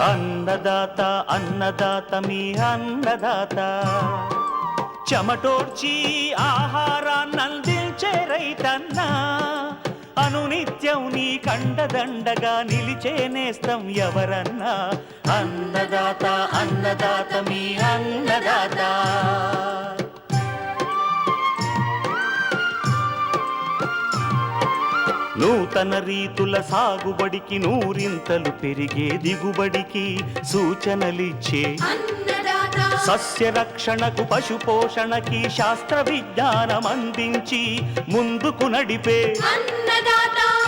అన్నదాత అన్నదాత మీ అన్నదాత చెమటోడ్చి ఆహారాన్నందించే రైతన్నా అనునిత్యం నీ కండదండగా నిలిచే నేస్తం ఎవరన్నా అన్నదాత అన్నదాత మీ అన్నదాత నూతన రీతుల సాగుబడికి నూరింతలు పెరిగే దిగుబడికి సూచనలిచ్చే సస్య రక్షణకు పశు పోషణకి శాస్త్ర విజ్ఞానం అందించి ముందుకు నడిపే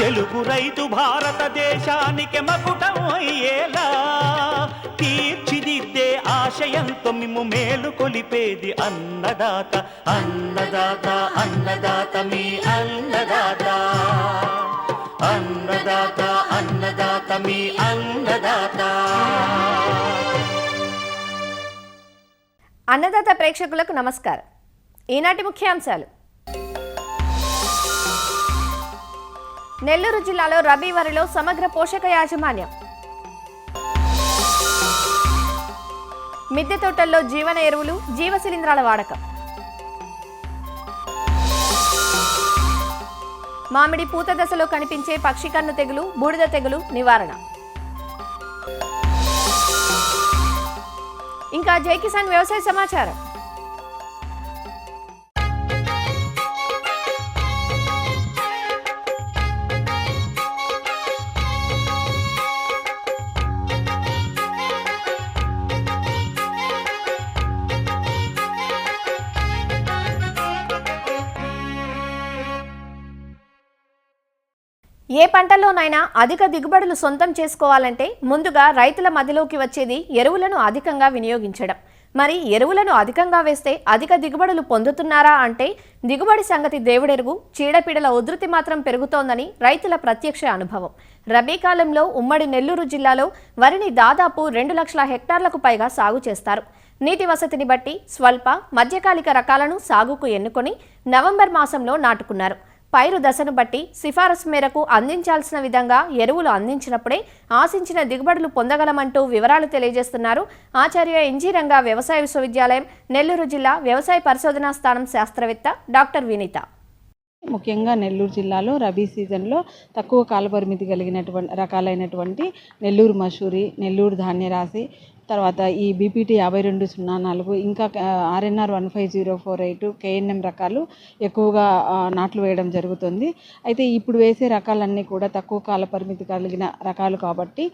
తెలుగు రైతు భారతదేశానికి మకుటం అయ్యేలా తీర్చిదిద్దే ఆశయంతో మిమ్ము మేలు కొలిపేది అన్నదాత అన్నదాత అన్నదాత మీ అన్నదాత అన్నదాత అన్నదాత మీ అన్నదాత. అన్నదాత ప్రేక్షకులకు నమస్కారం. ఈనాటి ముఖ్యాంశాలు: నెల్లూరు జిల్లాలో రబీ వరిలో సమగ్ర పోషక యాజమాన్యం, మిద్దె తోటల్లో జీవన ఎరువులు జీవ శిలీంధ్రాల వాడకం, మామిడి పూత దశలో కనిపించే పక్షి కన్ను తెగులు బూడిద తెగులు నివారణ, ఇంకా జై కిసాన్ వ్యవసాయ సమాచారం. ఏ పంటలోనైనా అధిక దిగుబడులు సొంతం చేసుకోవాలంటే ముందుగా రైతుల మధ్యలోకి వచ్చేది ఎరువులను అధికంగా వినియోగించడం. మరి ఎరువులను అధికంగా వేస్తే అధిక దిగుబడులు పొందుతున్నారా అంటే దిగుబడి సంగతి దేవుడెరుగు, చీడపీడల ఉధృతి మాత్రం పెరుగుతోందని రైతుల ప్రత్యక్ష అనుభవం. రబీ కాలంలో ఉమ్మడి నెల్లూరు జిల్లాలో వరిని దాదాపు 2 లక్షల హెక్టార్లకు పైగా సాగు చేస్తారు. నీటి వసతిని బట్టి స్వల్ప మధ్యకాలిక రకాలను సాగుకు ఎన్నుకొని నవంబర్ మాసంలో నాటుకున్నారు. పైరు దశను బట్టి సిఫారసు మేరకు అందించాల్సిన విధంగా ఎరువులు అందించినప్పుడే ఆశించిన దిగుబడులు పొందగలమంటూ వివరాలు తెలియజేస్తున్నారు ఆచార్య ఇంజీరంగా వ్యవసాయ విశ్వవిద్యాలయం నెల్లూరు జిల్లా వ్యవసాయ పరిశోధనా స్థానం శాస్త్రవేత్త డాక్టర్ వినీత. ముఖ్యంగా నెల్లూరు జిల్లాలో రబీ సీజన్లో తక్కువ కాలపరిమితి కలిగినటువంటి రకాలైనటువంటి నెల్లూరు మసూరి, నెల్లూరు ధాన్యరాశి, తర్వాత ఈ బీపీటీ 5204, ఇంకా ఆర్ఎన్ఆర్ 15048, కేఎన్ఎం రకాలు ఎక్కువగా నాట్లు వేయడం జరుగుతుంది. అయితే ఇప్పుడు వేసే రకాలన్నీ కూడా తక్కువ కాల పరిమితి కలిగిన రకాలు కాబట్టి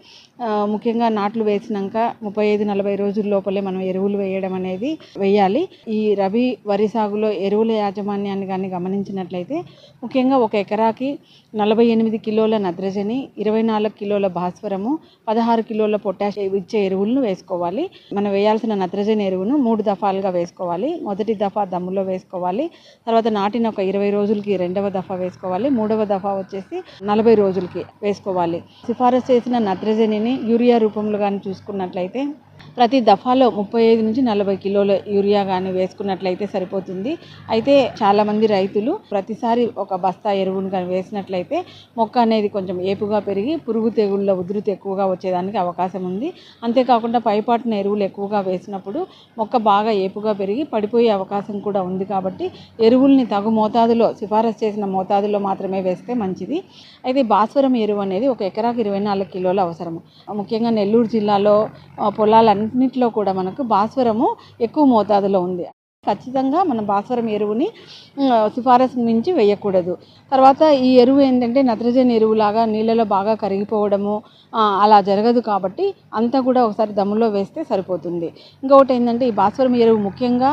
ముఖ్యంగా నాట్లు వేసినాక 35-40 రోజుల లోపలే మనం ఎరువులు వేయడం అనేది వేయాలి. ఈ రబీ వరి సాగులో ఎరువుల యాజమాన్యాన్ని కానీ గమనించినట్లయితే ముఖ్యంగా 1 ఎకరాకి 48 కిలోల నత్రజని, 24 కిలోల భాస్వరము, 16 కిలోల పొటాష్ ఇచ్చే ఎరువులను వేసుకోవాలి. మనం వేయాల్సిన నత్రజని ఎరువును 3 దఫాలుగా వేసుకోవాలి. మొదటి దఫా దమ్ములో వేసుకోవాలి, తర్వాత నాటిన ఒక 20 రోజులకి రెండవ దఫా వేసుకోవాలి, మూడవ దఫా వచ్చేసి 40 రోజులకి వేసుకోవాలి. సిఫారసు చేసిన నత్రజనిని యూరియా రూపంలో కానీ చూసుకున్నట్లయితే ప్రతి దఫాలో 35-40 కిలోల యూరియా కానీ వేసుకున్నట్లయితే సరిపోతుంది. అయితే చాలామంది రైతులు ప్రతిసారి ఒక బస్తా ఎరువును కానీ వేసినట్లయితే మొక్క అనేది కొంచెం ఏపుగా పెరిగి పురుగు తెగుళ్ళ ఉధృతి ఎక్కువగా వచ్చేదానికి అవకాశం ఉంది. అంతేకాకుండా పైపాటున ఎరువులు ఎక్కువగా వేసినప్పుడు మొక్క బాగా ఏపుగా పెరిగి పడిపోయే అవకాశం కూడా ఉంది. కాబట్టి ఎరువుల్ని తగు మోతాదులో సిఫారసు చేసిన మోతాదులో మాత్రమే వేస్తే మంచిది. అయితే భాస్వరం ఎరువు అనేది 1 ఎకరాకి 24 కిలోలు అవసరము. ముఖ్యంగా నెల్లూరు జిల్లాలో పొలాలన్నింటిలో కూడా మనకు భాస్వరము ఎక్కువ మోతాదులో ఉంది. ఖచ్చితంగా మనం భాస్వరం ఎరువుని సిఫారసు మించి వేయకూడదు. తర్వాత ఈ ఎరువు ఏంటంటే నత్రజని ఎరువులాగా నీళ్ళలో బాగా కరిగిపోవడము అలా జరగదు. కాబట్టి అంతా కూడా ఒకసారి దమ్ములో వేస్తే సరిపోతుంది. ఇంకొకటి ఏంటంటే ఈ భాస్వరం ఎరువు ముఖ్యంగా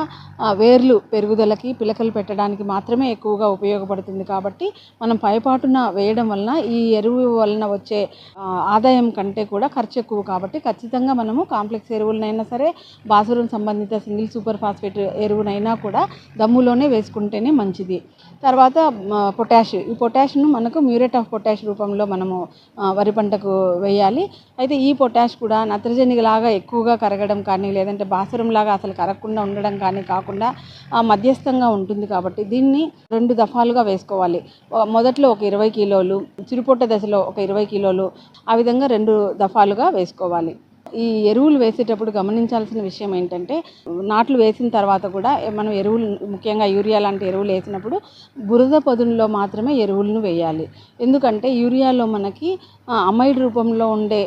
వేర్లు పెరుగుదలకి, పిలకలు పెట్టడానికి మాత్రమే ఎక్కువగా ఉపయోగపడుతుంది. కాబట్టి మనం పైపాటున వేయడం వలన ఈ ఎరువు వలన వచ్చే ఆదాయం కంటే కూడా ఖర్చు ఎక్కువ. కాబట్టి ఖచ్చితంగా మనము కాంప్లెక్స్ ఎరువులనైనా సరే, భాస్వరం సంబంధిత సింగిల్ సూపర్ ఫాస్ఫేట్ ఎరువునైనా కూడా దమ్ములోనే వేసుకుంటేనే మంచిది. తర్వాత పొటాష్, ఈ పొటాష్ను మనకు మ్యూరేట్ ఆఫ్ పొటాష్ రూపంలో మనము వరి పంటకు వేయాలి. అయితే ఈ పొటాష్ కూడా నత్రజని లాగా ఎక్కువగా కరగడం కానీ, లేదంటే భాస్వరం లాగా అసలు కరగకుండా ఉండడం కానీ కాకుండా మధ్యస్థంగా ఉంటుంది. కాబట్టి దీన్ని 2 దఫాలుగా వేసుకోవాలి. మొదట్లో ఒక 20 కిలోలు, చిరుపొట్ట దశలో ఒక 20 కిలోలు, ఆ విధంగా 2 దఫాలుగా వేసుకోవాలి. ఈ ఎరువులు వేసేటప్పుడు గమనించాల్సిన విషయం ఏంటంటే నాట్లు వేసిన తర్వాత కూడా మనం ఎరువులు ముఖ్యంగా యూరియా లాంటి ఎరువులు వేసినప్పుడు బురద పొదుల్లో మాత్రమే ఎరువులను వేయాలి. ఎందుకంటే యూరియాలో మనకి అమైడ్ రూపంలో ఉండే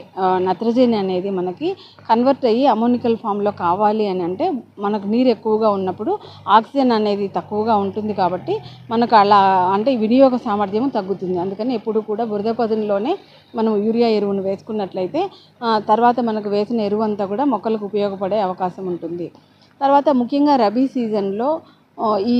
నత్రజని అనేది మనకి కన్వర్ట్ అయ్యి అమోనికల్ ఫామ్లో కావాలి అని అంటే మనకు నీరు ఎక్కువగా ఉన్నప్పుడు ఆక్సిజన్ అనేది తక్కువగా ఉంటుంది కాబట్టి మనకు అలా అంటే వినియోగ సామర్థ్యం తగ్గుతుంది. అందుకని ఎప్పుడు కూడా బురద పొదుల్లోనే మనం యూరియా ఎరువును వేసుకున్నట్లయితే తర్వాత మనకు వేసిన ఎరువు అంతా కూడా మొక్కలకు ఉపయోగపడే అవకాశం ఉంటుంది. తర్వాత ముఖ్యంగా రబీ సీజన్లో ఈ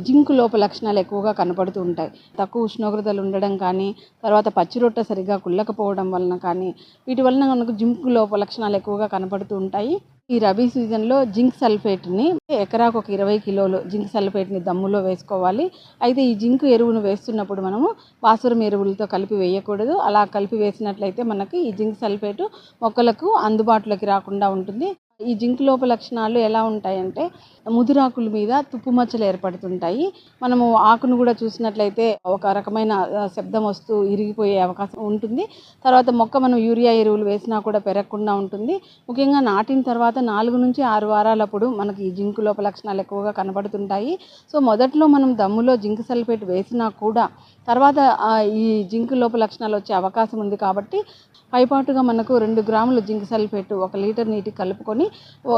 జింక్ లోప లక్షణాలు ఎక్కువగా కనపడుతూ ఉంటాయి. తక్కువ ఉష్ణోగ్రతలు ఉండడం కానీ, తర్వాత పచ్చి రొట్టె సరిగ్గా కుళ్ళకపోవడం వలన కానీ, వీటి వలన మనకు జింక్ లోప లక్షణాలు ఎక్కువగా కనపడుతూ ఉంటాయి. ఈ రబీ సీజన్లో జింక్ సల్ఫేట్ని ఎకరాకు ఒక 20 కిలోలు జింక్ సల్ఫేట్ని దమ్ములో వేసుకోవాలి. అయితే ఈ జింక్ ఎరువును వేస్తున్నప్పుడు మనము భాస్వరం ఎరువులతో కలిపి వేయకూడదు. అలా కలిపి వేసినట్లయితే మనకి ఈ జింక్ సల్ఫేటు మొక్కలకు అందుబాటులోకి రాకుండా ఉంటుంది. ఈ జింక్ లోప లక్షణాలు ఎలా ఉంటాయంటే ముదురాకుల మీద తుప్పు మచ్చలు ఏర్పడుతుంటాయి. మనము ఆకును కూడా చూసినట్లయితే ఒక రకమైన శబ్దం వస్తూ ఇరిగిపోయే అవకాశం ఉంటుంది. తర్వాత మొక్క మనం యూరియా ఎరువులు వేసినా కూడా పెరగకుండా ఉంటుంది. ముఖ్యంగా నాటిన తర్వాత 4 నుంచి 6 వారాలప్పుడు మనకి ఈ జింక్ లోప లక్షణాలు ఎక్కువగా కనబడుతుంటాయి. సో మొదట్లో మనం దమ్ములో జింక్ సల్ఫేట్ వేసినా కూడా తర్వాత ఈ జింక్ లోప లక్షణాలు వచ్చే అవకాశం ఉంది. కాబట్టి పైపాటుగా మనకు 2 గ్రాముల జింక్ సల్ఫేట్ 1 లీటర్ నీటికి కలుపుకొని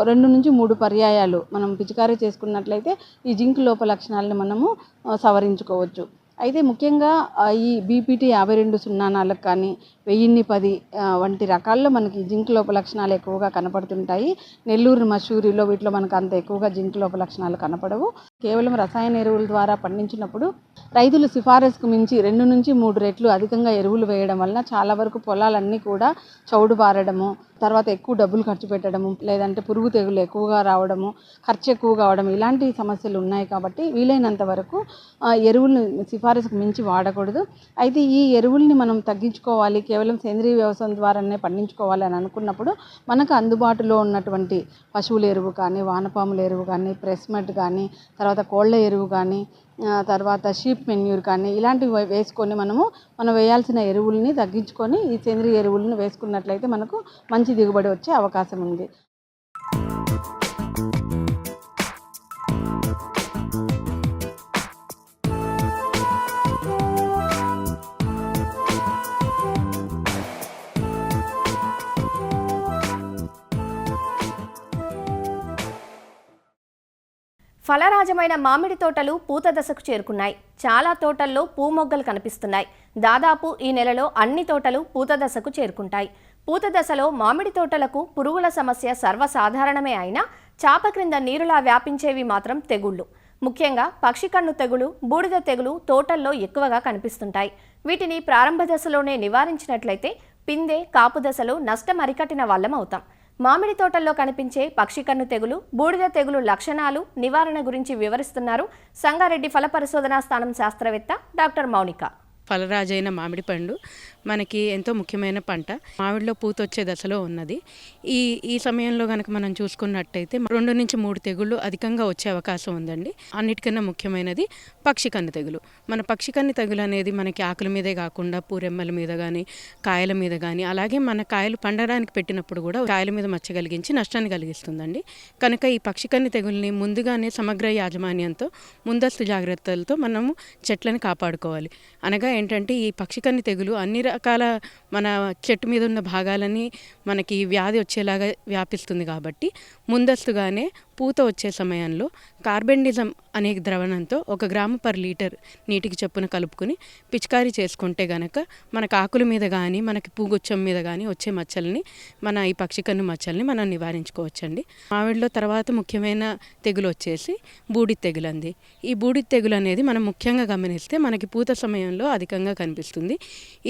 2 నుంచి 3 పర్యాయాలు మనం పిచికారీ చేసుకున్నట్లయితే ఈ జింక్ లోప లక్షణాలను మనము సవరించుకోవచ్చు. అయితే ముఖ్యంగా ఈ బీపీటీ 5204 కానీ 1010 వంటి రకాల్లో మనకి జింక్ లోప లక్షణాలు ఎక్కువగా కనపడుతుంటాయి. నెల్లూరు మసూరిలో వీటిలో మనకు అంత ఎక్కువగా జింక్ లోప లక్షణాలు కనపడవు. కేవలం రసాయన ఎరువుల ద్వారా పండించినప్పుడు రైతులు సిఫారసుకు మించి 2 నుంచి 3 రెట్లు అధికంగా ఎరువులు వేయడం వలన చాలా వరకు పొలాలన్నీ కూడా చౌడు బారడము, తర్వాత ఎక్కువ డబ్బులు ఖర్చు పెట్టడము, లేదంటే పురుగు తెగులు ఎక్కువగా రావడము, ఖర్చు ఎక్కువ కావడం ఇలాంటి సమస్యలు ఉన్నాయి. కాబట్టి వీలైనంత వరకు ఎరువులను సిఫారసుకు మించి వాడకూడదు. అయితే ఈ ఎరువుల్ని మనం తగ్గించుకోవాలి, కేవలం సేంద్రీయ వ్యవసాయం ద్వారానే పండించుకోవాలి అని అనుకున్నప్పుడు మనకు అందుబాటులో ఉన్నటువంటి పశువుల ఎరువు కానీ, వానపాముల ఎరువు కానీ, ప్రెస్మట్ కానీ, తర్వాత కోళ్ళ ఎరువు కానీ, తర్వాత షీప్ మెన్యూర్ కానీ ఇలాంటివి వేసుకొని మనం వేయాల్సిన ఎరువుల్ని తగ్గించుకొని ఈ సేంద్రీయ ఎరువులను వేసుకున్నట్లయితే మనకు మంచి దిగుబడి వచ్చే అవకాశం ఉంది. ఫలరాజమైన మామిడి తోటలు పూత దశకు చేరుకున్నాయి. చాలా తోటల్లో పూమొగ్గలు కనిపిస్తున్నాయి. దాదాపు ఈ నెలలో అన్ని తోటలు పూత దశకు చేరుకుంటాయి. పూత దశలో మామిడి తోటలకు పురుగుల సమస్య సర్వసాధారణమే అయినా చాప క్రింద నీరులా వ్యాపించేవి మాత్రం తెగుళ్లు. ముఖ్యంగా పక్షికన్ను తెగులు, బూడిద తెగులు తోటల్లో ఎక్కువగా కనిపిస్తుంటాయి. వీటిని ప్రారంభ దశలోనే నివారించినట్లయితే పిందె, కాపు దశలో నష్టం అరికట్టిన వాళ్ళం అవుతాం. మామిడి తోటల్లో కనిపించే పక్షికన్ను తెగులు, బూడిద తెగులు లక్షణాలు, నివారణ గురించి వివరిస్తున్నారు సంగారెడ్డి ఫల పరిశోధనా స్థానం శాస్త్రవేత్త డాక్టర్ మౌనిక. ఫలరాజైన మామిడి పండు మనకి ఎంతో ముఖ్యమైన పంట. మామిడిలో పూత వచ్చే దశలో ఉన్నది. ఈ సమయంలో కనుక మనం చూసుకున్నట్టయితే 2 నుంచి 3 తెగుళ్ళు అధికంగా వచ్చే అవకాశం ఉందండి. అన్నిటికన్నా ముఖ్యమైనది పక్షికన్ను తెగులు. మన పక్షికన్ను తెగులు అనేది మనకి ఆకుల మీదే కాకుండా పూరెమ్మల మీద కానీ, కాయల మీద కానీ, అలాగే మన కాయలు పండడానికి పెట్టినప్పుడు కూడా కాయల మీద మచ్చ కలిగించి నష్టాన్ని కలిగిస్తుందండి. కనుక ఈ పక్షికన్ను తెగుల్ని ముందుగానే సమగ్ర యాజమాన్యంతో, ముందస్తు జాగ్రత్తలతో మనము చెట్లను కాపాడుకోవాలి. అనగా ఏంటంటే ఈ పక్షికన్ను తెగులు అన్ని రకాల మన చెట్టు మీద ఉన్న భాగాలని మనకి వ్యాధి వచ్చేలాగా వ్యాపిస్తుంది. కాబట్టి ముందస్తుగానే పూత వచ్చే సమయంలో కార్బెండిజం అనే ద్రవణంతో 1 గ్రాము పర్ లీటర్ నీటికి చొప్పున కలుపుకొని పిచికారీ చేసుకుంటే గనక మనకు ఆకుల మీద కానీ, మనకి పూగుచ్చం మీద కానీ వచ్చే మచ్చల్ని, మన ఈ పక్షికన్ను మచ్చల్ని మనం నివారించుకోవచ్చండి. మామిడిలో తర్వాత ముఖ్యమైన తెగులు వచ్చేసి బూడిద తెగులు అండి. ఈ బూడిద తెగులు అనేది మనం ముఖ్యంగా గమనిస్తే మనకి పూత సమయంలో అధికంగా కనిపిస్తుంది.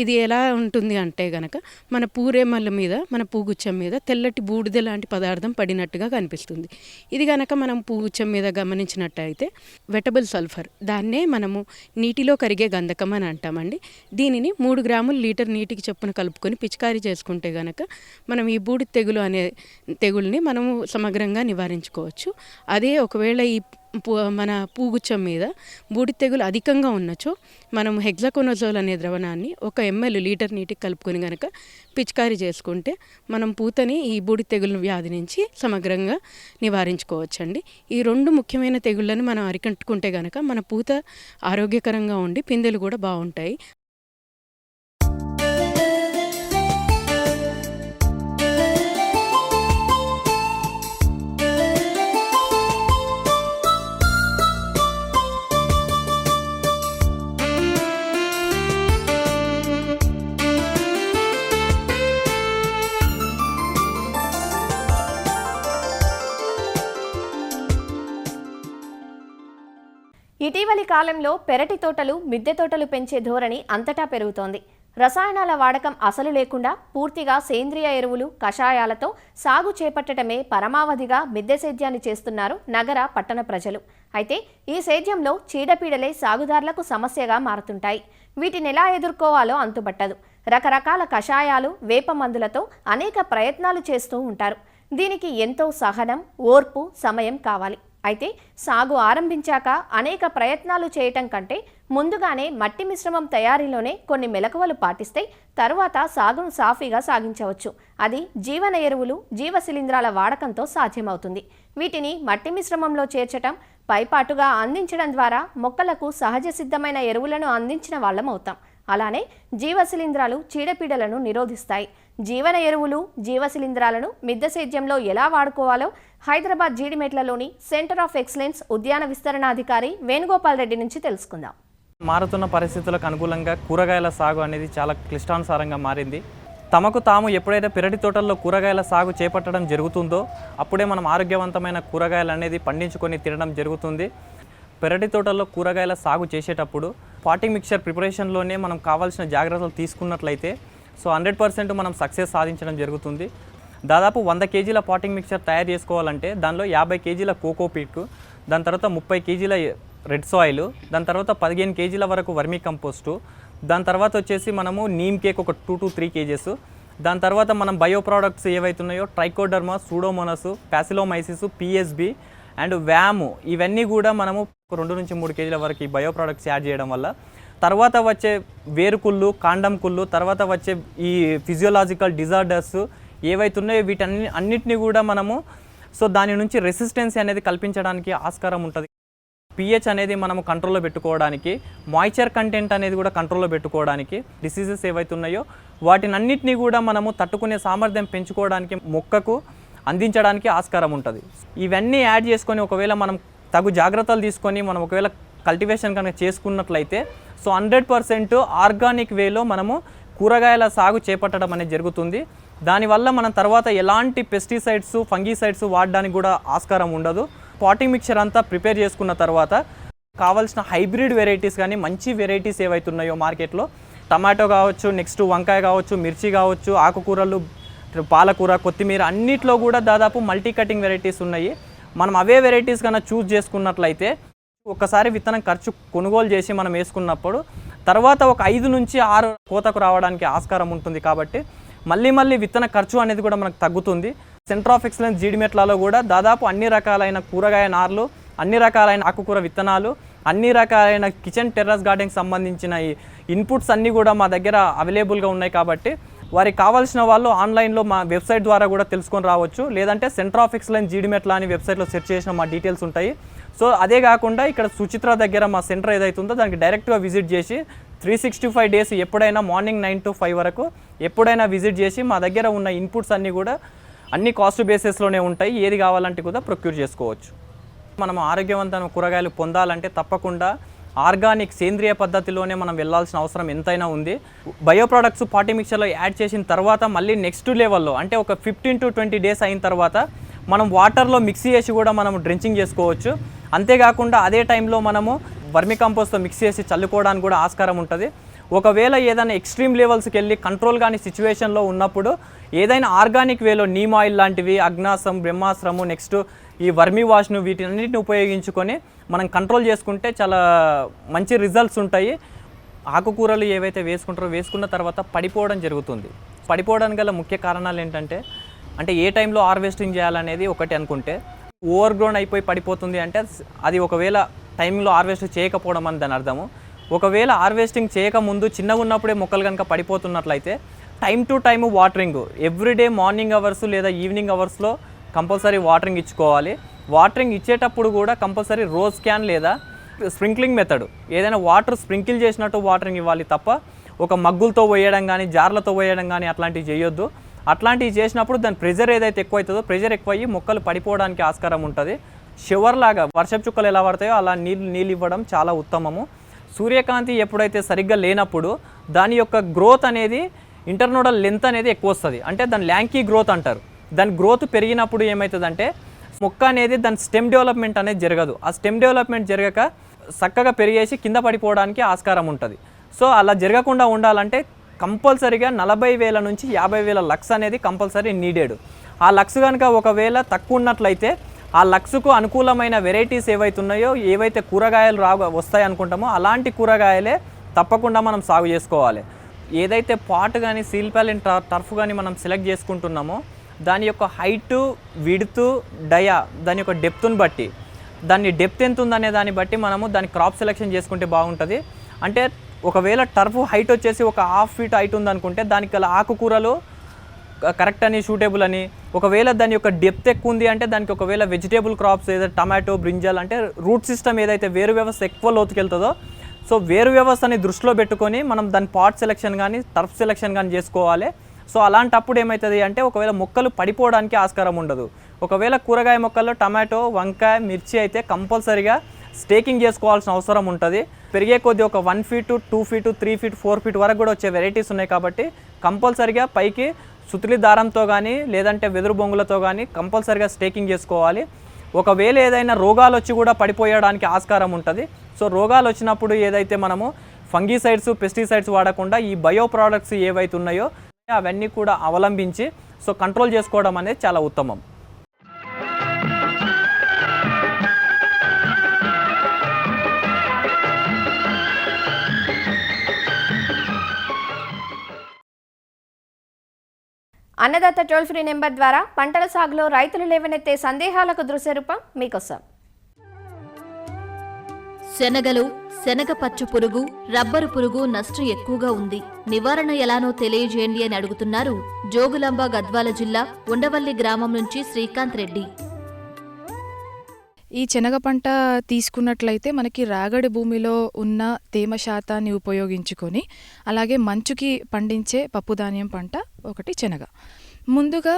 ఇది ఎలా ఉంటుంది అంటే గనక మన పూరేమల్ల మీద, మన పూగుచ్చం మీద తెల్లటి బూడిద లాంటి పదార్థం పడినట్టుగా కనిపిస్తుంది. ఇది కనుక మనం పూగుచ్చం మీద గమనించినట్టయితే వెటబుల్ సల్ఫర్, దాన్నే మనము నీటిలో కరిగే గంధకం అని అంటామండి. దీనిని 3 గ్రాములు లీటర్ నీటికి చొప్పున కలుపుకొని పిచికారీ చేసుకుంటే గనక మనం ఈ బూడిద తెగులు అనే తెగుల్ని మనము సమగ్రంగా నివారించుకోవచ్చు. అదే ఒకవేళ ఈ మన పూగుచ్చం మీద బూడిద తెగులు అధికంగా ఉన్నచో మనం హెగ్జాకోనజోల్ అనే ద్రవణాన్ని 1 ml లీటర్ నీటికి కలుపుకొని కనుక పిచికారీ చేసుకుంటే మనం పూతని ఈ బూడిద తెగులు వ్యాధి నుంచి సమగ్రంగా నివారించుకోవచ్చండి. ఈ 2 ముఖ్యమైన తెగుళ్ళని మనం అరికట్టుకుంటే కనుక మన పూత ఆరోగ్యకరంగా ఉండి పిందెలు కూడా బాగుంటాయి. ఇటీవలి కాలంలో పెరటి తోటలు, మిద్దె తోటలు పెంచే ధోరణి అంతటా పెరుగుతోంది. రసాయనాల వాడకం అసలు లేకుండా పూర్తిగా సేంద్రియ ఎరువులు, కషాయాలతో సాగు చేపట్టడమే పరమావధిగా మిద్దె సేద్యాన్ని చేస్తున్నారు నగర, పట్టణ ప్రజలు. అయితే ఈ సేద్యంలో చీడపీడలే సాగుదారులకు సమస్యగా మారుతుంటాయి. వీటిని ఎలా ఎదుర్కోవాలో అంతుబట్టదు. రకరకాల కషాయాలు, వేప మందులతో అనేక ప్రయత్నాలు చేస్తూ ఉంటారు. దీనికి ఎంతో సహనం, ఓర్పు, సమయం కావాలి. అయితే సాగు ఆరంభించాక అనేక ప్రయత్నాలు చేయటం కంటే ముందుగానే మట్టి మిశ్రమం తయారీలోనే కొన్ని మెలకువలు పాటిస్తే తరువాత సాగును సాఫీగా సాగించవచ్చు. అది జీవన ఎరువులు, జీవ శిలీంధ్రాల వాడకంతో సాధ్యమవుతుంది. వీటిని మట్టి మిశ్రమంలో చేర్చటం, పైపాటుగా అందించడం ద్వారా మొక్కలకు సహజ సిద్ధమైన ఎరువులను అందించిన వాళ్ళం అవుతాం. అలానే జీవ శిలీంధ్రాలు చీడపీడలను నిరోధిస్తాయి. జీవన ఎరువులు, జీవ శిలీంధ్రాలను మిద్దె సేద్యంలో ఎలా వాడుకోవాలో హైదరాబాద్ జీడిమెట్లలోని సెంటర్ ఆఫ్ ఎక్సలెన్స్ ఉద్యాన విస్తరణాధికారి వేణుగోపాల్ రెడ్డి నుంచి తెలుసుకుందాం. మారుతున్న పరిస్థితులకు అనుకూలంగా కూరగాయల సాగు అనేది చాలా క్లిష్టానుసారంగా మారింది. తమకు తాము ఎప్పుడైతే పెరటి తోటల్లో కూరగాయల సాగు చేపట్టడం జరుగుతుందో అప్పుడే మనం ఆరోగ్యవంతమైన కూరగాయలు అనేది పండించుకొని తినడం జరుగుతుంది. పెరటి తోటల్లో కూరగాయల సాగు చేసేటప్పుడు పాటింగ్ మిక్చర్ ప్రిపరేషన్లోనే మనం కావాల్సిన జాగ్రత్తలు తీసుకున్నట్లయితే 100% మనం సక్సెస్ సాధించడం జరుగుతుంది. దాదాపు 100 kgల పాటింగ్ మిక్చర్ తయారు చేసుకోవాలంటే దానిలో 50 kgల కోకోపీట్, దాని తర్వాత 30 kgల రెడ్ సాయిల్, దాని తర్వాత 15 kgల వరకు వర్మీ కంపోస్టు, దాని తర్వాత వచ్చేసి మనము నీమ్ కేక్ ఒక 2 to 3 kgs, దాని తర్వాత మనం బయో ప్రోడక్ట్స్ ఏవైతున్నాయో trichoderma, Pseudomonas, Paecilomyces, PSB and వ్యాము, ఇవన్నీ కూడా మనము 2 నుంచి 3 kgల వరకు ఈ బయో ప్రోడక్ట్స్ యాడ్ చేయడం వల్ల తర్వాత వచ్చే వేరుకుళ్ళు, కాండం కుళ్ళు, తర్వాత వచ్చే ఈ ఫిజియోలాజికల్ డిజార్డర్స్ ఏవైతున్నాయో అన్నిటినీ కూడా మనము దాని నుంచి రెసిస్టెన్సీ అనేది కల్పించడానికి ఆస్కారం ఉంటుంది. పిహెచ్ అనేది మనము కంట్రోల్లో పెట్టుకోవడానికి, మాయిశ్చర్ కంటెంట్ అనేది కూడా కంట్రోల్లో పెట్టుకోవడానికి, డిసీజెస్ ఏవైతున్నాయో వాటినన్నిటినీ కూడా మనము తట్టుకునే సామర్థ్యం పెంచుకోవడానికి మొక్కకు అందించడానికి ఆస్కారం ఉంటుంది. ఇవన్నీ యాడ్ చేసుకొని ఒకవేళ మనం తగు జాగ్రత్తలు తీసుకొని మనం ఒకవేళ కల్టివేషన్ కనుక చేసుకున్నట్లయితే 100% ఆర్గానిక్ వేలో మనము కూరగాయల సాగు చేపట్టడం అనేది జరుగుతుంది. దానివల్ల మనం తర్వాత ఎలాంటి పెస్టిసైడ్స్, ఫంగిసైడ్స్ వాడడానికి కూడా ఆస్కారం ఉండదు. పాటింగ్ మిక్చర్ అంతా ప్రిపేర్ చేసుకున్న తర్వాత కావాల్సిన హైబ్రిడ్ వెరైటీస్ కానీ మంచి వెరైటీస్ ఏవైతున్నాయో మార్కెట్లో టమాటో కావచ్చు, నెక్స్ట్ వంకాయ కావచ్చు, మిర్చి కావచ్చు, ఆకుకూరలు, పాలకూర, కొత్తిమీర అన్నిట్లో కూడా దాదాపు మల్టీ కటింగ్ వెరైటీస్ ఉన్నాయి. మనం అవే వెరైటీస్ కన్నా చూస్ చేసుకున్నట్లయితే ఒకసారి విత్తనం ఖర్చు కొనుగోలు చేసి మనం వేసుకున్నప్పుడు తర్వాత ఒక 5 నుంచి 6 కోతకు రావడానికి ఆస్కారం ఉంటుంది. కాబట్టి మళ్ళీ విత్తన ఖర్చు అనేది కూడా మనకు తగ్గుతుంది. సెంటర్ ఆఫ్ ఎక్సలెన్స్ జీడిమెట్లలో కూడా దాదాపు అన్ని రకాలైన కూరగాయ నార్లు, అన్ని రకాలైన ఆకుకూర విత్తనాలు, అన్ని రకాలైన కిచెన్ టెర్రస్ గార్డెన్కి సంబంధించిన ఈ ఇన్పుట్స్ అన్నీ కూడా మా దగ్గర అవైలబుల్గా ఉన్నాయి. కాబట్టి వారికి కావాల్సిన వాళ్ళు ఆన్లైన్లో మా వెబ్సైట్ ద్వారా కూడా తెలుసుకొని రావచ్చు. లేదంటే సెంటర్ ఆఫ్ ఎక్సలెన్స్ జీడిమెట్ల అని వెబ్సైట్లో సెర్చ్ చేసిన మా డీటెయిల్స్ ఉంటాయి. అదే కాకుండా ఇక్కడ సుచిత్ర దగ్గర మా సెంటర్ ఏదైతే ఉందో దానికి డైరెక్ట్గా విజిట్ చేసి 365 days ఎప్పుడైనా మార్నింగ్ 9 to 5 వరకు ఎప్పుడైనా విజిట్ చేసి మా దగ్గర ఉన్న ఇన్పుట్స్ అన్నీ కూడా అన్ని కాస్ట్ బేసిస్లోనే ఉంటాయి. ఏది కావాలంటే కూడా ప్రొక్యూర్ చేసుకోవచ్చు. మనం ఆరోగ్యవంతమైన కూరగాయలు పొందాలంటే తప్పకుండా ఆర్గానిక్ సేంద్రియ పద్ధతిలోనే మనం వెళ్ళాల్సిన అవసరం ఎంతైనా ఉంది. బయో ప్రోడక్ట్స్ పార్టీ మిక్చర్లో యాడ్ చేసిన తర్వాత మళ్ళీ నెక్స్ట్ లెవెల్లో అంటే ఒక 15 to 20 days అయిన తర్వాత మనం వాటర్లో మిక్స్ చేసి కూడా మనం డ్రెంచింగ్ చేసుకోవచ్చు. అంతేకాకుండా అదే టైంలో మనము వర్మి కంపోస్ట్తో మిక్స్ చేసి చల్లుకోవడానికి కూడా ఆస్కారం ఉంటుంది. ఒకవేళ ఏదైనా ఎక్స్ట్రీమ్ లెవెల్స్కి వెళ్ళి కంట్రోల్ కాని సిచ్యువేషన్లో ఉన్నప్పుడు ఏదైనా ఆర్గానిక్ వేలో నీమ్ ఆయిల్ లాంటివి, అగ్నాసం, బ్రహ్మాస్త్రము, నెక్స్ట్ ఈ వర్మి వాష్ను వీటన్నిటిని ఉపయోగించుకొని మనం కంట్రోల్ చేసుకుంటే చాలా మంచి రిజల్ట్స్ ఉంటాయి. ఆకుకూరలు ఏవైతే వేసుకున్న తర్వాత పడిపోవడం జరుగుతుంది. పడిపోవడానికి గల ముఖ్య కారణాలు ఏంటంటే ఏ టైంలో హార్వెస్టింగ్ చేయాలనేది ఒకటి అనుకుంటే ఓవర్ గ్రోన్ అయిపోయి పడిపోతుంది అంటే అది ఒకవేళ టైంలో హార్వెస్ట్ చేయకపోవడం అని దాని అర్థము. ఒకవేళ హార్వెస్టింగ్ చేయకముందు చిన్నగా ఉన్నప్పుడే మొక్కలు కనుక పడిపోతున్నట్లయితే time to time watering everyday morning hours లేదా ఈవినింగ్ అవర్స్లో కంపల్సరీ వాటరింగ్ ఇచ్చుకోవాలి. వాటరింగ్ ఇచ్చేటప్పుడు కూడా కంపల్సరీ రోజ్ క్యాన్ లేదా స్ప్రింక్లింగ్ మెథడ్ ఏదైనా వాటర్ స్ప్రింకిల్ చేసినట్టు వాటరింగ్ ఇవ్వాలి తప్ప ఒక మగ్గులతో పోయడం కానీ జార్లతో పోయడం కానీ అట్లాంటివి చేయొద్దు. అట్లాంటివి చేసినప్పుడు దాని ప్రెజర్ ఏదైతే ఎక్కువ అవుతుందో ప్రెజర్ ఎక్కువయ్యి మొక్కలు పడిపోవడానికి ఆస్కారం ఉంటుంది. షవర్ లాగా వర్షపు చుక్కలు ఎలా పడతాయో అలా నీళ్ళు ఇవ్వడం చాలా ఉత్తమము. సూర్యకాంతి ఎప్పుడైతే సరిగ్గా లేనప్పుడు దాని యొక్క గ్రోత్ అనేది ఇంటర్నోడల్ లెంత్ అనేది ఎక్కువ వస్తుంది. అంటే దాని ల్యాంకీ గ్రోత్ అంటారు. దాని గ్రోత్ పెరిగినప్పుడు ఏమవుతుందంటే మొక్క అనేది దాని స్టెమ్ డెవలప్మెంట్ అనేది జరగదు. ఆ స్టెమ్ డెవలప్మెంట్ జరగక చక్కగా పెరిగేసి కింద పడిపోవడానికి ఆస్కారం ఉంటుంది. సో అలా జరగకుండా ఉండాలంటే కంపల్సరీగా 40,000 నుంచి 50,000 లక్స్ అనేది కంపల్సరీ నీడెడ్. ఆ లక్స్ కనుక ఒకవేళ తక్కువ ఉన్నట్లయితే ఆ లక్స్కు అనుకూలమైన వెరైటీస్ ఏవైతే ఉన్నాయో ఏవైతే కూరగాయలు వస్తాయి అనుకుంటామో అలాంటి కూరగాయలే తప్పకుండా మనం సాగు చేసుకోవాలి. ఏదైతే పాట్ కానీ సీల్ ప్యాలెంట్ టర్ఫ్ కానీ మనం సెలెక్ట్ చేసుకుంటున్నామో దాని యొక్క హైటు విడ్త్ డయా దాని యొక్క డెప్త్ని బట్టి దాని డెప్త్ ఎంత ఉందనే దాన్ని బట్టి మనము దాని క్రాప్ సెలెక్షన్ చేసుకుంటే బాగుంటుంది. అంటే ఒకవేళ టర్ఫ్ హైట్ వచ్చేసి ఒక 1/2 ఫీట్ హైట్ ఉందనుకుంటే దానికి గల ఆకుకూరలు కరెక్ట్ అని సూటబుల్ అని, ఒకవేళ దాని యొక్క డెప్త్ ఎక్కువ ఉంది అంటే దానికి ఒకవేళ వెజిటేబుల్ క్రాప్స్ ఏదైతే టమాటో బ్రింజల్ అంటే రూట్ సిస్టమ్ ఏదైతే వేరు వ్యవస్థ ఎక్కువ లోతుకెళ్తుందో సో వేరు వ్యవస్థని దృష్టిలో పెట్టుకొని మనం దాని పాట్ సెలెక్షన్ కానీ టర్ఫ్ సెలెక్షన్ కానీ చేసుకోవాలి. సో అలాంటప్పుడు ఏమవుతుంది అంటే ఒకవేళ మొక్కలు పడిపోవడానికి ఆస్కారం ఉండదు. ఒకవేళ కూరగాయ మొక్కల్లో టమాటో వంకాయ మిర్చి అయితే కంపల్సరీగా స్టేకింగ్ చేసుకోవాల్సిన అవసరం ఉంటుంది. పెరిగే కొద్దీ ఒక 1 ఫీట్ 2 ఫీట్ 3 ఫీట్ 4 ఫీట్ వరకు కూడా వచ్చే వెరైటీస్ ఉన్నాయి కాబట్టి కంపల్సరీగా పైకి సుతిలి దారంతో కానీ లేదంటే వెదురు బొంగులతో కానీ కంపల్సరీగా స్టేకింగ్ చేసుకోవాలి. ఒకవేళ ఏదైనా రోగాలు వచ్చి కూడా పడిపోయడానికి ఆస్కారం ఉంటుంది. సో రోగాలు వచ్చినప్పుడు ఏదైతే మనము ఫంగిసైడ్స్ పెస్టిసైడ్స్ వాడకుండా ఈ బయో ప్రోడక్ట్స్ ఏవైతే ఉన్నాయో అవన్నీ కూడా అవలంబించి సో కంట్రోల్ చేసుకోవడం అనేది చాలా ఉత్తమం. అన్నదాత టోల్ ఫ్రీ నెంబర్ ద్వారా పంటల సాగులో రైతులు లేవనెత్తే సందేహాలకు దృశ్య రూపం మీకోసం. శనగలు, శనగ పచ్చ పురుగు, రబ్బరు పురుగు నష్టం ఎక్కువగా ఉంది. నివారణ ఎలానో తెలియజేయండి అని అడుగుతున్నారు జోగులాంబ గద్వాల జిల్లా ఉండవల్లి గ్రామం నుంచి శ్రీకాంత్ రెడ్డి. ఈ శనగ పంట తీసుకున్నట్లయితే మనకి రాగడి భూమిలో ఉన్న తేమ శాతాన్ని ఉపయోగించుకొని అలాగే మంచుకి పండించే పప్పుధాన్యం పంట ఒకటి శనగ. ముందుగా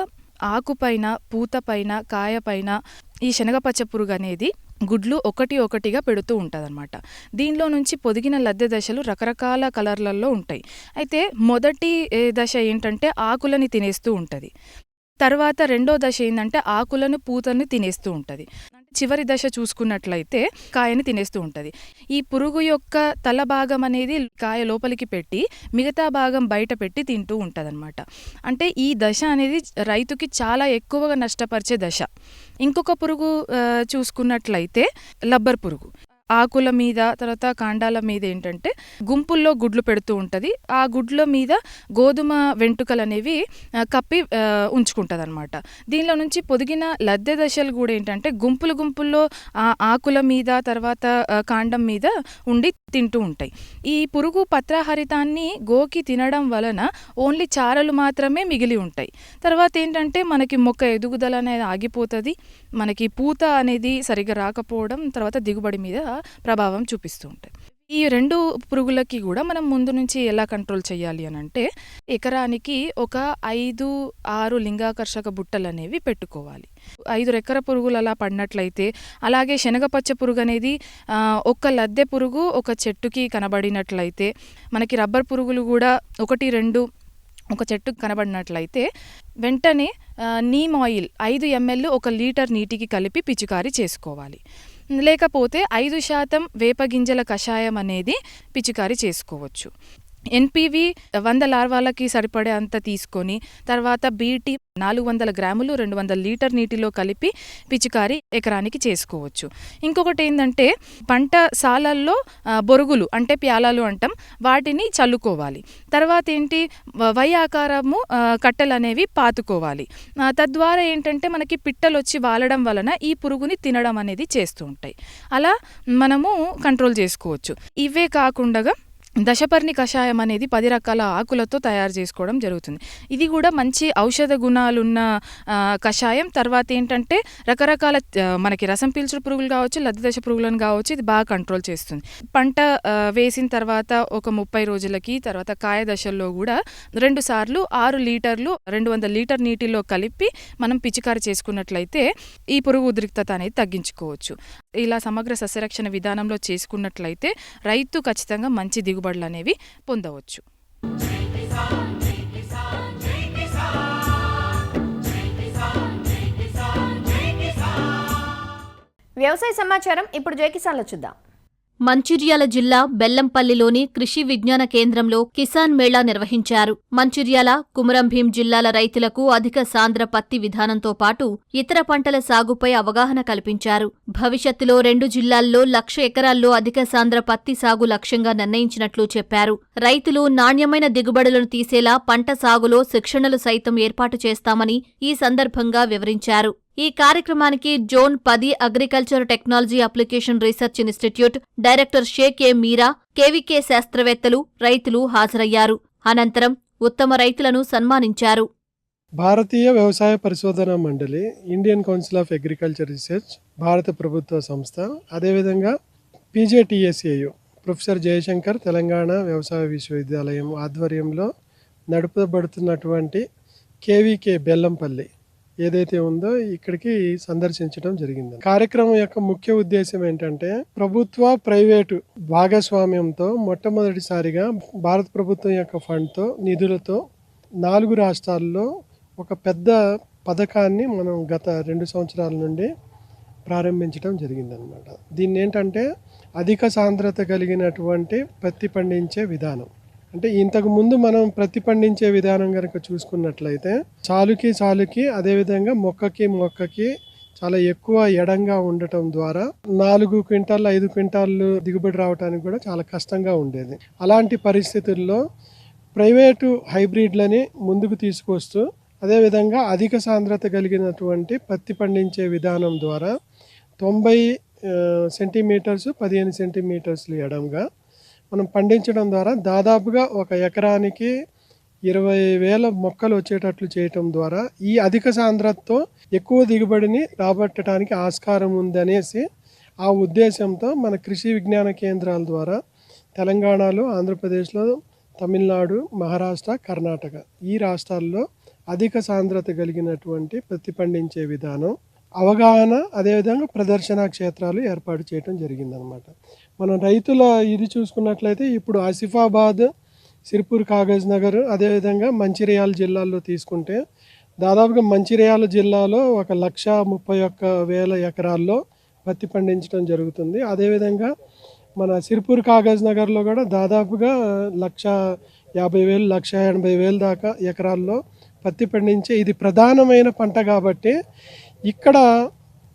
ఆకుపైన పూతపైన కాయపైన ఈ శనగ పచ్చ పురుగు అనేది గుడ్లు ఒకటిగా పెడుతూ ఉంటుందన్నమాట. దీనిలో నుంచి పొదిగిన లద్దె దశలు రకరకాల కలర్లలో ఉంటాయి. అయితే మొదటి దశ ఏంటంటే ఆకులని తినేస్తూ ఉంటుంది. తర్వాత రెండో దశ ఏంటంటే ఆకులను పూతని తినేస్తూ ఉంటుంది. చివరి దశ చూసుకున్నట్లయితే కాయని తినేస్తూ ఉంటుంది. ఈ పురుగు యొక్క తల భాగం అనేది కాయ లోపలికి పెట్టి మిగతా భాగం బయట పెట్టి తింటూ ఉంటుందన్నమాట. అంటే ఈ దశ అనేది రైతుకి చాలా ఎక్కువగా నష్టపరిచే దశ. ఇంకొక పురుగు చూసుకున్నట్లయితే లబ్బర్ పురుగు. ఆకుల మీద తర్వాత కాండాల మీద ఏంటంటే గుంపుల్లో గుడ్లు పెడుతూ ఉంటుంది. ఆ గుడ్ల మీద గోధుమ వెంట్రుకలు అనేవి కప్పి ఉంచుకుంటుంది అనమాట. దీనిలో నుంచి పొదిగిన లద్దె దశలు కూడా ఏంటంటే గుంపుల్లో ఆకుల మీద తర్వాత కాండం మీద ఉండి తింటూ ఉంటాయి. ఈ పురుగు పత్రహరితాన్ని గోకి తినడం వలన ఓన్లీ చారలు మాత్రమే మిగిలి ఉంటాయి. తర్వాత ఏంటంటే మనకి మొక్క ఎదుగుదల అనేది ఆగిపోతుంది. మనకి పూత అనేది సరిగా రాకపోవడం తర్వాత దిగుబడి మీద ప్రభావం చూపిస్తూ ఉంటాయి. ఈ రెండు పురుగులకి కూడా మనం ముందు నుంచి ఎలా కంట్రోల్ చేయాలి అని అంటే ఎకరానికి ఒక 5-6 లింగాకర్షక బుట్టలు అనేవి పెట్టుకోవాలి. 5 రెక్కర పురుగులు అలా పడినట్లయితే అలాగే శనగపచ్చ పురుగు అనేది ఒక లద్దె పురుగు ఒక చెట్టుకి కనబడినట్లయితే మనకి రబ్బర్ పురుగులు కూడా 1-2 ఒక చెట్టు కనబడినట్లయితే వెంటనే నీమ్ ఆయిల్ 5 ml 1 లీటర్ నీటికి కలిపి పిచికారీ చేసుకోవాలి. లేకపోతే 5% వేపగింజల కషాయం అనేది పిచికారీ చేసుకోవచ్చు. ఎన్పివి 100 లార్వాలకి సరిపడే అంత తీసుకొని తర్వాత బీటీ 400 గ్రాములు 200 లీటర్ నీటిలో కలిపి పిచికారి ఎకరానికి చేసుకోవచ్చు. ఇంకొకటి ఏంటంటే పంట సాలల్లో బొరుగులు అంటే ప్యాలాలు అంటాం, వాటిని చల్లుకోవాలి. తర్వాత ఏంటి వై ఆకారము కట్టెలు అనేవి పాతుకోవాలి. తద్వారా ఏంటంటే మనకి పిట్టలు వచ్చి వాలడం వలన ఈ పురుగుని తినడం అనేది చేస్తూ ఉంటాయి. అలా మనము కంట్రోల్ చేసుకోవచ్చు. ఇవే కాకుండా దశపర్ణి కషాయం అనేది 10 రకాల ఆకులతో తయారు చేసుకోవడం జరుగుతుంది. ఇది కూడా మంచి ఔషధ గుణాలున్న కషాయం. తర్వాత ఏంటంటే రకరకాల మనకి రసం పీల్చుడు పురుగులు కావచ్చు, లద్దె దశ పురుగులను కావచ్చు, ఇది బాగా కంట్రోల్ చేస్తుంది. పంట వేసిన తర్వాత ఒక 30 రోజులకి తర్వాత కాయ దశల్లో కూడా 2 సార్లు 6 లీటర్లు 200 లీటర్ నీటిలో కలిపి మనం పిచికారి చేసుకున్నట్లయితే ఈ పురుగు ఉద్రిక్తత అనేది తగ్గించుకోవచ్చు. ఇలా సమగ్ర సస్యరక్షణ విధానంలో చేసుకున్నట్లయితే రైతు ఖచ్చితంగా మంచి దిగుబడులు అనేవి పొందవచ్చు. వ్యవసాయ సమాచారం ఇప్పుడు జై కిసాన్లో చూద్దాం. మంచిర్యాల జిల్లా బెల్లంపల్లిలోని కృషి విజ్ఞాన కేంద్రంలో కిసాన్ మేళా నిర్వహించారు. మంచిర్యాల, కుమరంభీం జిల్లాల రైతులకు అధిక సాంద్ర పత్తి విధానంతో పాటు ఇతర పంటల సాగుపై అవగాహన కల్పించారు. భవిష్యత్తులో 2 జిల్లాల్లో 1,00,000 ఎకరాల్లో అధిక సాంద్ర పత్తి సాగు లక్ష్యంగా నిర్ణయించినట్లు చెప్పారు. రైతులు నాణ్యమైన దిగుబడులను తీసేలా పంట సాగులో శిక్షణలు సైతం ఏర్పాటు చేస్తామని ఈ సందర్భంగా వివరించారు. ఈ కార్యక్రమానికి zone 10 agriculture technology application research institute director Shaik A Meera, KVK శాస్త్రవేత్తలు, రైతులు హాజరయ్యారు. అనంతరం ఉత్తమ రైతులను సన్మానించారు. భారతీయ వ్యవసాయ పరిశోధన మండలి, Indian council of agriculture research, భారత ప్రభుత్వ సంస్థ, అదేవిధంగా పీజేటీఎస్ఏయు ప్రొఫెసర్ జయశంకర్ తెలంగాణ వ్యవసాయ విశ్వవిద్యాలయం ఆధ్వర్యంలో నడపబడుతున్నటువంటి కేవీకే బెల్లంపల్లి ఏదైతే ఉందో ఇక్కడికి సందర్శించడం జరిగింది. కార్యక్రమం యొక్క ముఖ్య ఉద్దేశం ఏంటంటే ప్రభుత్వ ప్రైవేటు భాగస్వామ్యంతో మొట్టమొదటిసారిగా భారత ప్రభుత్వం యొక్క ఫండ్తో నిధులతో 4 రాష్ట్రాల్లో ఒక పెద్ద పథకాన్ని మనం గత 2 సంవత్సరాల నుండి ప్రారంభించడం జరిగిందనమాట. దీన్ని ఏంటంటే అధిక సాంద్రత కలిగినటువంటి పత్తి పండించే విధానం. అంటే ఇంతకు ముందు మనం ప్రతి పండించే విధానం కనుక చూసుకున్నట్లయితే సాలుకి అదేవిధంగా మొక్కకి చాలా ఎక్కువ ఎడంగా ఉండటం ద్వారా 4 క్వింటాలు 5 క్వింటాలు దిగుబడి రావడానికి కూడా చాలా కష్టంగా ఉండేది. అలాంటి పరిస్థితుల్లో ప్రైవేటు హైబ్రిడ్లని ముందుకు తీసుకొస్తూ అదేవిధంగా అధిక సాంద్రత కలిగినటువంటి పత్తి పండించే విధానం ద్వారా 90 సెంటీమీటర్స్ 15 సెంటీమీటర్స్లు ఎడంగా మనం పండించడం ద్వారా దాదాపుగా ఒక ఎకరానికి 20,000 మొక్కలు వచ్చేటట్లు చేయటం ద్వారా ఈ అధిక సాంద్రతతో ఎక్కువ దిగుబడిని రాబట్టడానికి ఆస్కారం ఉందనేసి ఆ ఉద్దేశంతో మన కృషి విజ్ఞాన కేంద్రాల ద్వారా తెలంగాణలో, ఆంధ్రప్రదేశ్లో, తమిళనాడు, మహారాష్ట్ర, కర్ణాటక ఈ రాష్ట్రాల్లో అధిక సాంద్రత కలిగినటువంటి పత్తి పండించే విధానం అవగాహన అదేవిధంగా ప్రదర్శన క్షేత్రాలు ఏర్పాటు చేయడం జరిగిందనమాట. మనం రైతుల ఇది చూసుకున్నట్లయితే ఇప్పుడు ఆసిఫాబాద్, సిర్పూర్, కాగజ్ నగర్ అదేవిధంగా మంచిర్యాల జిల్లాల్లో తీసుకుంటే దాదాపుగా మంచిర్యాల జిల్లాలో 1,31,000 ఎకరాల్లో పత్తి పండించడం jరుగుతుంది. అదేవిధంగా మన సిర్పూర్, కాగజ్ నగర్లో కూడా దాదాపుగా 1,50,000 1,80,000 దాకా ఎకరాల్లో పత్తి పండించే ఇది ప్రధానమైన పంట కాబట్టి ఇక్కడ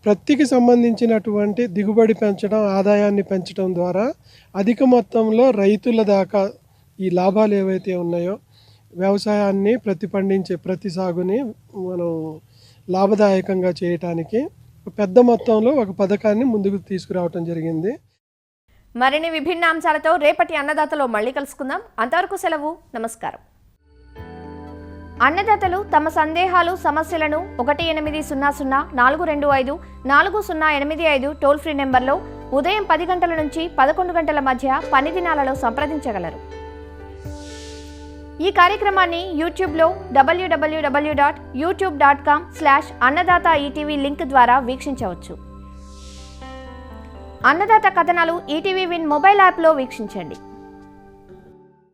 పత్తికి సంబంధించినటువంటి దిగుబడి పెంచడం, ఆదాయాన్ని పెంచడం ద్వారా అధిక మొత్తంలో రైతుల దాకా ఈ లాభాలు ఏవైతే ఉన్నాయో వ్యవసాయాన్ని ప్రతి సాగుని మనం లాభదాయకంగా చేయడానికి పెద్ద మొత్తంలో ఒక పథకాన్ని ముందుకు తీసుకురావడం జరిగింది. మరిన్ని విభిన్న అంశాలతో రేపటి అన్నదాతలో మళ్ళీ కలుసుకుందాం. అంతవరకు సెలవు, నమస్కారం. అన్నదాతలు తమ సందేహాలు, సమస్యలను 1800-425-4085 టోల్ ఫ్రీ నెంబర్లో ఉదయం 10 గంటల నుంచి 11 గంటల మధ్య పని దినాలలో సంప్రదించగలరు. ఈ కార్యక్రమాన్ని యూట్యూబ్లో www.youtube.com/annadata-etv లింక్ ద్వారా వీక్షించవచ్చు. అన్నదాత కథనాలు ఈటీవీ విన్ మొబైల్ యాప్లో వీక్షించండి.